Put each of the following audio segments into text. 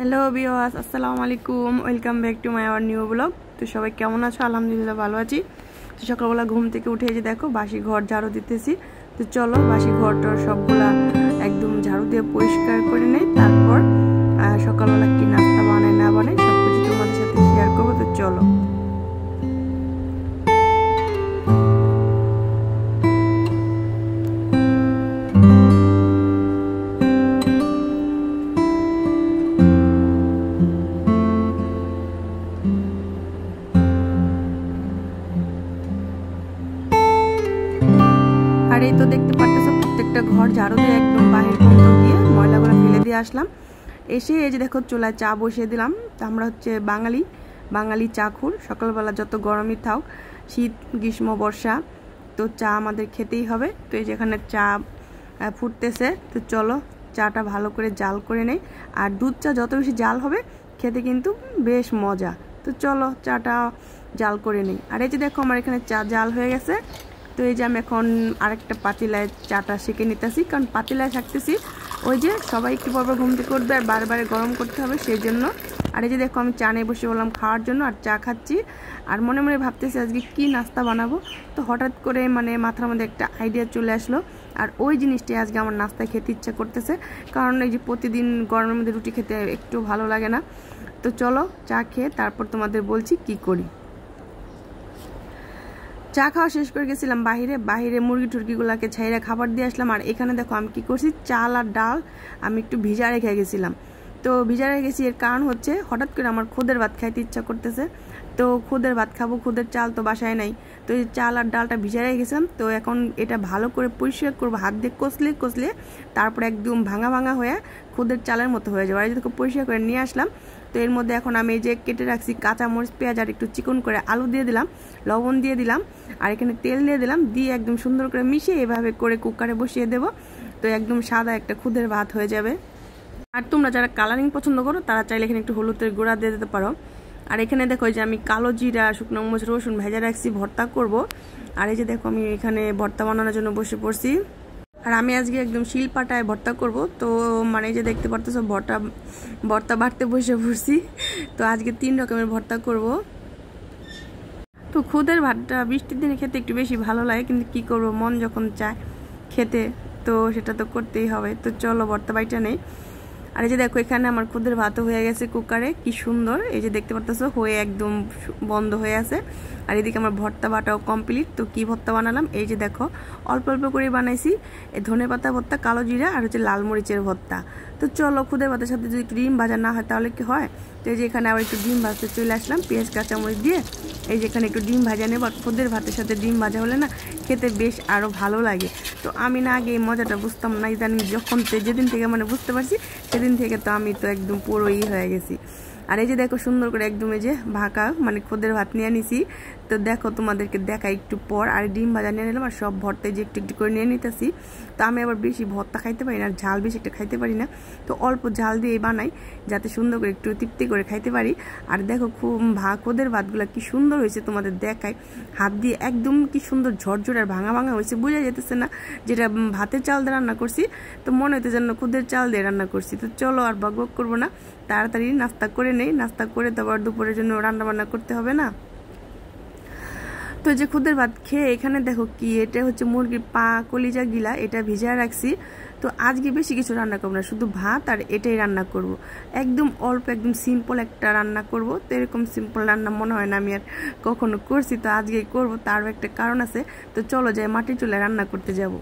Hello viewers, আসসালামু আলাইকুম। Welcome back to my our new blog. তো সবাই কেমন আছো? আলহামদুলিল্লাহ ভালো আছি। তো সকালবেলা ঘুম থেকে উঠে যে দেখো বাসি ঘর ঝাড়ু দিতেছি। তো চলো বাসি ঘরটার সবগুলা একদম ঝাড়ু দিয়ে পরিষ্কার করে নেই, তারপর সকালবেলা কি নাস্তা বানাই না বানাই সবকিছু তোমাদের সাথে শেয়ার করবো। তো চলো। আর এই তো দেখতে পারতেছো প্রত্যেকটা ঘর ঝাড়ু দিয়ে একদম বাহির পর্যন্ত গিয়ে ময়লাগুলো ফেলে দিয়ে আসলাম। এসে এই যে দেখো চুলায় চা বসিয়ে দিলাম। তো আমরা হচ্ছে বাঙালি চাখুর। সকালবেলা যত গরমই থাক, শীত গ্রীষ্ম বর্ষা, তো চা আমাদের খেতেই হবে। তো এই যেখানে চা ফুটতেছে, তো চলো চাটা ভালো করে জাল করে নেই। আর দুধ চা যত বেশি জাল হবে খেতে কিন্তু বেশ মজা। তো চলো চাটা জাল করে নেই। আর এই যে দেখো আমার এখানে চা জাল হয়ে গেছে। তো এই যে আমি এখন আরেকটা পাতিলায় চাটা সেঁকে নিতেছি, কারণ পাতিলায় থাকতেছি ওই যে সবাই একটু পরপর ঘুম থেকে উঠবে আর বারে গরম করতে হবে সেই জন্য। আর এই যে দেখো আমি চা নিয়ে বসে বললাম খাওয়ার জন্য, আর চা খাচ্ছি আর মনে মনে ভাবতেছি আজকে কি নাস্তা বানাবো। তো হঠাৎ করে মাথার মধ্যে একটা আইডিয়া চলে আসলো, আর ওই জিনিসটাই আজকে আমার নাস্তায় খেতে ইচ্ছা করতেছে। কারণ এই যে প্রতিদিন গরমের মধ্যে রুটি খেতে একটু ভালো লাগে না। তো চলো চা খেয়ে তারপর তোমাদের বলছি কি করি। চা খাওয়া শেষ করে গেছিলাম বাহিরে মুরগি টুরগিগুলোকে ছাইরা খাবার দিয়ে আসলাম। আর এখানে দেখো আমি কি করছি, চাল আর ডাল আমি একটু ভিজা রেখে গেছিলাম। তো ভিজা রেখে গেছি এর কারণ হচ্ছে হঠাৎ করে আমার খুদের ভাত খাইতে ইচ্ছা করতেছে। তো খুদের ভাত খাবো, খুদের চাল তো বাসায় নাই। তো এই চাল আর ডালটা ভিজা রেখে গেছিলাম। তো এখন এটা ভালো করে পরিষ্কার করবো, হাত দিয়ে কষলে তারপর একদম ভাঙা হয়ে খুদের চালের মতো হয়ে যাবে। আর যদি পরিষ্কার করে নিয়ে আসলাম। তো এর মধ্যে এখন আমি এই যে কেটে রাখছি কাঁচামরিচ পেঁয়াজ আর একটু চিকন করে আলু দিয়ে দিলাম, লবণ দিয়ে দিলাম, আর এখানে তেল দিয়ে দিলাম, দিয়ে একদম সুন্দর করে মিশিয়ে এভাবে করে কুকারে বসিয়ে দেব। তো একদম সাদা একটা খুদের ভাত হয়ে যাবে। আর তোমরা যারা কালারিং পছন্দ করো তারা চাইলে এখানে একটু হলুদের গুঁড়া দিয়ে দিতে পারো। আর এখানে দেখো যে আমি কালো জিরা শুকনো মরিচ রসুন ভেজা রাখছি ভর্তা করব। আর এই যে দেখো আমি এখানে ভর্তা বানানোর জন্য বসে পড়ছি। আর আমি আজকে একদম শিলপাটায় ভর্তা করব। তো এই যে দেখতে পারতেছো ভর্তা বাড়তে বসে পড়ছি। তো আজকে 3 রকমের ভর্তা করব। তো খুদের ভাতটা বৃষ্টির দিনে খেতে একটু বেশি ভালো লাগে, কিন্তু কি করব মন যখন চায় খেতে তো সেটা তো করতেই হবে। তো চলো ভর্তা বাইটা নেই। আর এই যে দেখো এখানে আমার খুদের ভাতও হয়ে গেছে কুকারে, কি সুন্দর এই যে দেখতে পারতেছো হয়ে একদম বন্ধ হয়ে আছে। আর এদিকে আমার ভর্তা বাটাও কমপ্লিট। তো কি ভর্তা বানালাম এই যে দেখো অল্প করে বানাইছি, এই ধনেপাতা ভর্তা, কালো জিরা আর হচ্ছে লাল মরিচের ভর্তা। তো চলো খুদের ভাতের সাথে যদি একটু ডিম ভাজা না হয় তাহলে কি হয়। তো এই যে এখানে আবার একটু ডিম ভাজতে চলে আসলাম পেঁয়াজ কাঁচামরিচ দিয়ে। এই যে এখানে একটু ডিম ভাজা নেব, আর খুদের ভাতের সাথে ডিম ভাজা হলে না খেতে বেশ আরও ভালো লাগে। তো আমি না আগে এই মজাটা বুঝতাম না, ইদানিং যখন যেদিন থেকে বুঝতে পারছি সেদিন থেকে তো আমি তো একদম পুরোই হয়ে গেছি। আর এই যে দেখো সুন্দর করে একদম এই যে ভাকা খুদের ভাত নিয়ে নিছি। তো দেখো তোমাদেরকে দেখা একটু পর আর ডিম ভাজা নিয়ে নিলাম, আর সব ভর্তায় যে একটু করে নিয়ে নিতেছি। তো আমি আবার বেশি ভর্তা খাইতে পারি না, আর ঝাল বেশি একটা খাইতে পারি না। তো অল্প ঝাল দিয়েই বানাই যাতে সুন্দর করে একটু তৃপ্তি করে খাইতে পারি। আর দেখো খুদের ভাতগুলো কি সুন্দর হয়েছে তোমাদের দেখায় হাত দিয়ে, একদম কি সুন্দর ঝরঝরে আর ভাঙা হয়েছে, বোঝা যেতেছে না যেটা ভাতের চাল দিয়ে রান্না করছি। তো মনে হইতে যেন খুদের চাল দিয়ে রান্না করছি। তো চলো আর বক করবো না, তাড়াতাড়ি নাস্তা করে নেই। নাস্তা করে তো আবার দুপুরের জন্য রান্না বান্না করতে হবে না। তো যে খুদের ভাত খেয়ে এখানে দেখো কি এটা হচ্ছে মুরগির পা কলিজা গিলা, এটা ভিজিয়ে রাখছি। তো আজকে বেশি কিছু রান্না করবো না, শুধু ভাত আর এটাই রান্না করব। একদম অল্প একদম সিম্পল একটা রান্না করব। তো এরকম সিম্পল রান্না মনে হয় না আমি আর কখনো করছি, তো আজকেই করবো, তারও একটা কারণ আছে। তো চলো যাই মাটির চুলায় রান্না করতে যাব।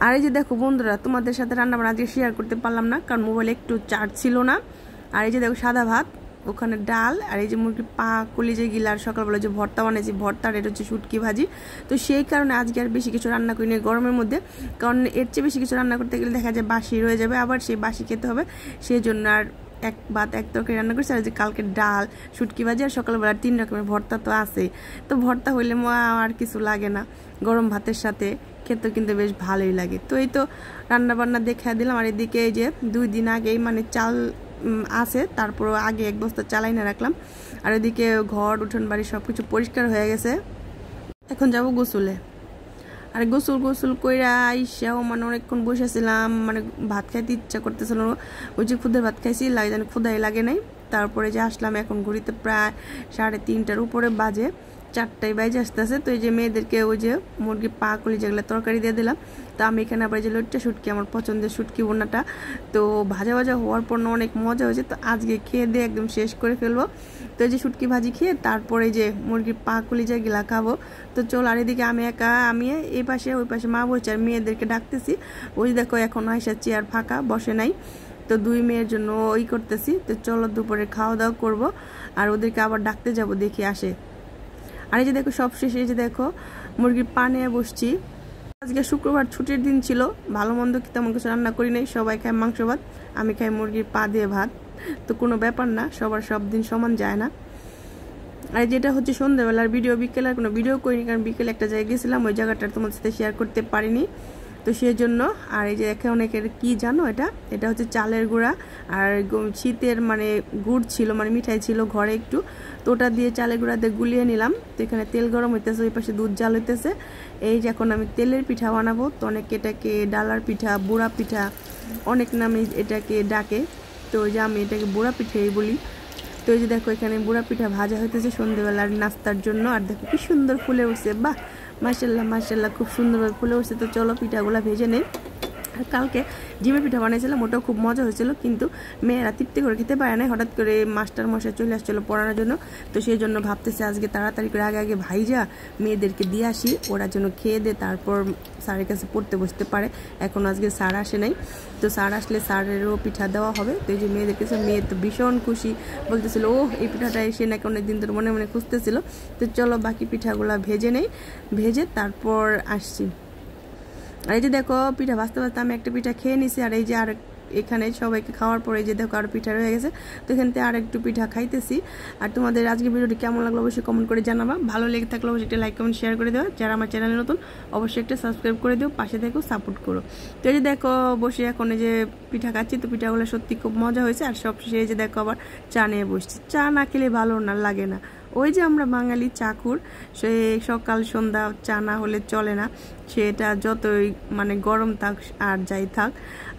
আর এই যে দেখো বন্ধুরা তোমাদের সাথে রান্নাবান্না আজকে শেয়ার করতে পারলাম না, কারণ মোবাইলে একটু চার্জ ছিল না। আর এই যে দেখো সাদা ভাত, ওখানে ডাল, আর এই যে মুরগির পা কলিজা গিলার সকালবেলা যে ভর্তা বানিয়েছি ভর্তার এটা হচ্ছে শুটকি ভাজি। তো সেই কারণে আজকে আর বেশি কিছু রান্না করিনি গরমের মধ্যে, কারণ এর চেয়ে বেশি কিছু রান্না করতে গেলে দেখা যায় বাসি রয়ে যাবে, আবার সেই বাসি খেতে হবে। সেই জন্য আর এক তরকারি রান্না করছি। আর যে কালকে ডাল শুটকি ভাজি আর সকালবেলা 3 রকমের ভর্তা তো আছে। তো ভর্তা হইলে আর কিছু লাগে না, গরম ভাতের সাথে খেতে কিন্তু বেশ ভালোই লাগে। তো এই তো রান্না বান্না দেখে দিলাম। আর এদিকে এই যে 2 দিন আগেই চাল আছে, তারপর আগে 1 বস্তা চালাই না রাখলাম। আর এদিকে ঘর উঠোন বাড়ি সবকিছু পরিষ্কার হয়ে গেছে, এখন যাব গোসলে। আর গোসল কইরা আইসাও মানে অনেকক্ষণ বসেছিলাম, মানে ভাত খাইতে ইচ্ছা করতেছিল, ওই যে খুদের ভাত খাইছি জানি ক্ষুদাই লাগে নাই। তারপরে যে আসলাম, এখন ঘড়িতে প্রায় 3:30টার উপরে বাজে, 4টায় বাজে আসতেছে। তো এই যে মেয়েদেরকে ওই যে মুরগির পা কলি যেগুলো তরকারি দিয়ে দিলাম। তো আমি এখানে আবার যে লইট্টা শুটকি, আমার পছন্দের শুটকি বোনাটা, তো ভাজা হওয়ার পর অনেক মজা হয়েছে। তো আজকে খেয়ে দিয়ে একদম শেষ করে ফেলবো। তো এই যে শুটকি ভাজি খেয়ে তারপরে যে মুরগির পা কলি যেগুলা খাবো। তো চল, আর এদিকে আমি এই পাশে ওই পাশে মা বলছে, আর মেয়েদেরকে ডাকতেছি। ওই দেখো এখন আইসা চেয়ার ফাঁকা, বসে নাই। তো 2 মেয়ের জন্য ওই করতেছি। তো চলো দুপুরে খাওয়া দাওয়া করবো, আর ওদেরকে আবার ডাকতে যাব, দেখি আসে। আর এই যে দেখো সব শেষে এই যে দেখো মুরগির পা নিয়ে বসছি। আজকে শুক্রবার, ছুটির দিন ছিল, ভালো মন্দ কি তেমন কিছু রান্না করি নাই। সবাই খায় মাংস ভাত, আমি খাই মুরগির পা দিয়ে ভাত। তো কোনো ব্যাপার না, সবার সব দিন সমান যায় না। আর যেটা হচ্ছে সন্ধ্যাবেলার ভিডিও, বিকেলের কোনো ভিডিও করিনি, কারণ বিকেলে একটা জায়গায় গেছিলাম, ওই জায়গাটা তোমাদের সাথে শেয়ার করতে পারিনি। তো সেই জন্য। আর এই যে অনেকের কি জানো, এটা হচ্ছে চালের গুঁড়া, আর শীতের মানে গুড় ছিল, মানে মিঠাই ছিল ঘরে একটু, তো ওটা দিয়ে চালের গুঁড়া দিয়ে গুলিয়ে নিলাম। তো এখানে তেল গরম হইতেছে, ওই পাশে দুধ জাল হইতেছে। এই যে এখন আমি তেলের পিঠা বানাবো। তো অনেকে এটাকে ডালার পিঠা, বুড়া পিঠা, অনেক নামে এটাকে ডাকে। তো ওই যে আমি এটাকে বুড়া পিঠাই বলি। তো এই যে দেখো এখানে বুড়া পিঠা ভাজা হইতেছে সন্ধ্যেবেলার নাস্তার জন্য। আর দেখো কি সুন্দর ফুলে উঠছে, বাহ মাশাআল্লাহ খুব সুন্দরভাবে ফুলে উঠছে। তো চলো পিঠাগুলো ভেজে নেই। আর কালকে ডিমের পিঠা বানিয়েছিলাম, ওটাও খুব মজা হয়েছিল, কিন্তু মেয়েরা তৃপ্তি করে খেতে পারে না। হঠাৎ করে মাস্টার মশাই চলে আসছিলো পড়ানোর জন্য। তো সেই জন্য ভাবতেছে আজকে তাড়াতাড়ি করে আগে ভাইজা মেয়েদেরকে দিয়ে আসি, ওরা যেন খেয়ে দে, তারপর স্যারের কাছে পড়তে বসতে পারে। এখন আজকে স্যার আসে নাই, তো স্যার আসলে স্যারেরও পিঠা দেওয়া হবে। তো এই যে মেয়েদের কাছে, মেয়ে তো ভীষণ খুশি, বলতেছিল ও এই পিঠাটা এসে নাকি অনেকদিন ধরে মনে মনে খুঁজতেছিল। তো চলো বাকি পিঠাগুলো ভেজে নেই, ভেজে তারপর আসছি। আর এই যে দেখো পিঠা ভাজতে আমি একটা পিঠা খেয়ে নিছি। আর এই যে আর এখানে সবাইকে খাওয়ার পরে এই যে দেখো আর পিঠা রয়ে গেছে। তো এখান থেকে আর একটু পিঠা খাইতেছি। আর তোমাদের আজকে ভিডিওটি কেমন লাগলো অবশ্যই কমেন্ট করে জানাবা। ভালো লেগে থাকলে অবশ্যই একটা লাইক কমেন্ট শেয়ার করে দেওয়া। যারা আমার চ্যানেলে নতুন অবশ্যই একটা সাবস্ক্রাইব করে দিও, পাশে দেখো সাপোর্ট করো। তো এই যে দেখো বসে এখন এই যে পিঠা খাচ্ছি। তো পিঠাগুলো সত্যি খুব মজা হয়েছে। আর সব শেষে এই যে দেখো আবার চা নিয়ে বসছি। চা না খেলে ভালো না লাগে না, ওই যে আমরা বাঙালি চাকুর, সে সকাল সন্ধ্যা চা না হলে চলে না, সেটা যতই মানে গরম থাক আর যাই থাক।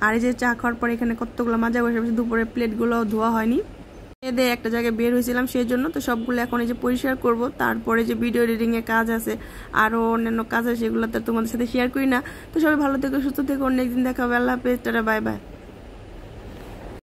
আর এই যে চা খাওয়ার পরে এখানে কতগুলো মাজা বসে বসে, দুপুরে প্লেটগুলো ধোয়া হয়নি, এদের একটা জায়গায় বের হয়েছিলাম সেই জন্য। তো সবগুলো এখন এই যে পরিষ্কার করব। তারপরে যে ভিডিও এডিটিং এর কাজ আছে, আরও অন্যান্য কাজ আছে, সেগুলো তো তোমাদের সাথে শেয়ার করি না। তো সবাই ভালো থেকো, সুস্থ থেকো, অন্য একদিন দেখা হবে। আল্লাহ হাফেজ, টাটা, বাই বাই।